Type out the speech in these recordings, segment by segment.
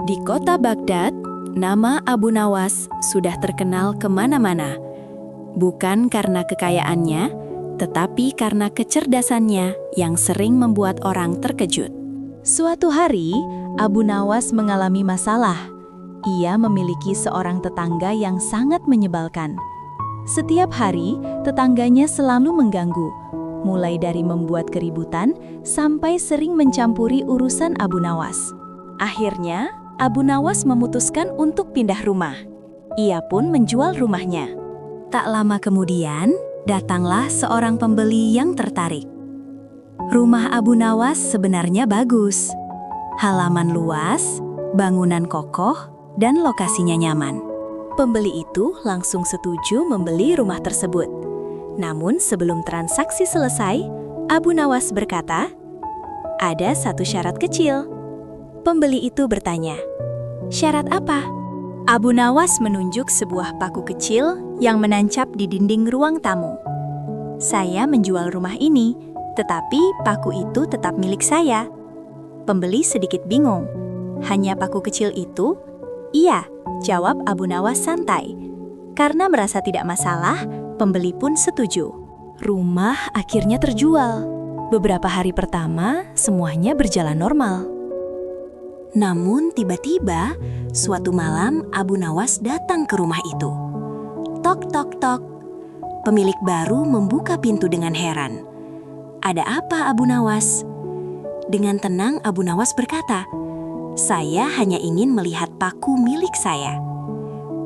Di kota Baghdad, nama Abu Nawas sudah terkenal kemana-mana. Bukan karena kekayaannya, tetapi karena kecerdasannya yang sering membuat orang terkejut. Suatu hari, Abu Nawas mengalami masalah. Ia memiliki seorang tetangga yang sangat menyebalkan. Setiap hari, tetangganya selalu mengganggu, mulai dari membuat keributan sampai sering mencampuri urusan Abu Nawas. Akhirnya, Abu Nawas memutuskan untuk pindah rumah. Ia pun menjual rumahnya. Tak lama kemudian, datanglah seorang pembeli yang tertarik. Rumah Abu Nawas sebenarnya bagus. Halaman luas, bangunan kokoh, dan lokasinya nyaman. Pembeli itu langsung setuju membeli rumah tersebut. Namun sebelum transaksi selesai, Abu Nawas berkata, "Ada satu syarat kecil." Pembeli itu bertanya, "Syarat apa?" Abu Nawas menunjuk sebuah paku kecil yang menancap di dinding ruang tamu. "Saya menjual rumah ini, tetapi paku itu tetap milik saya." Pembeli sedikit bingung. "Hanya paku kecil itu?" "Iya," jawab Abu Nawas santai. Karena merasa tidak masalah, pembeli pun setuju. Rumah akhirnya terjual. Beberapa hari pertama, semuanya berjalan normal. Namun tiba-tiba, suatu malam Abu Nawas datang ke rumah itu. Tok, tok, tok. Pemilik baru membuka pintu dengan heran. "Ada apa, Abu Nawas?" Dengan tenang Abu Nawas berkata, "Saya hanya ingin melihat paku milik saya."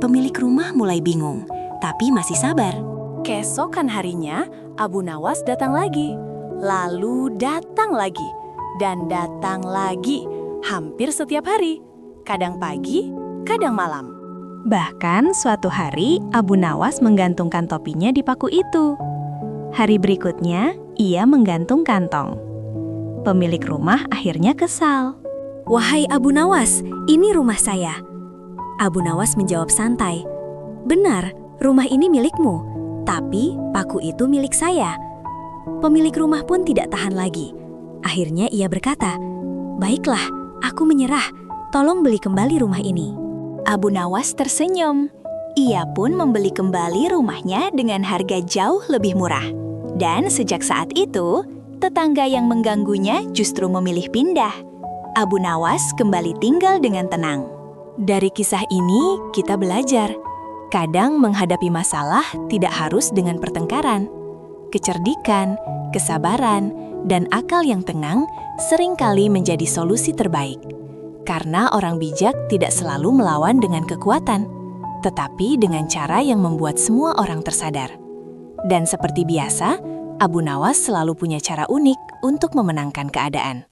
Pemilik rumah mulai bingung, tapi masih sabar. Keesokan harinya, Abu Nawas datang lagi. Lalu datang lagi. Dan datang lagi. Hampir setiap hari. Kadang pagi, kadang malam. Bahkan suatu hari, Abu Nawas menggantungkan topinya di paku itu. Hari berikutnya, ia menggantung kantong. Pemilik rumah akhirnya kesal. "Wahai Abu Nawas, ini rumah saya." Abu Nawas menjawab santai, "Benar, rumah ini milikmu, tapi paku itu milik saya." Pemilik rumah pun tidak tahan lagi. Akhirnya ia berkata, "Baiklah, aku menyerah. Tolong beli kembali rumah ini." Abu Nawas tersenyum. Ia pun membeli kembali rumahnya dengan harga jauh lebih murah. Dan sejak saat itu, tetangga yang mengganggunya justru memilih pindah. Abu Nawas kembali tinggal dengan tenang. Dari kisah ini, kita belajar. Kadang menghadapi masalah tidak harus dengan pertengkaran. Kecerdikan, kesabaran, dan akal yang tenang seringkali menjadi solusi terbaik. Karena orang bijak tidak selalu melawan dengan kekuatan, tetapi dengan cara yang membuat semua orang tersadar. Dan seperti biasa, Abu Nawas selalu punya cara unik untuk memenangkan keadaan.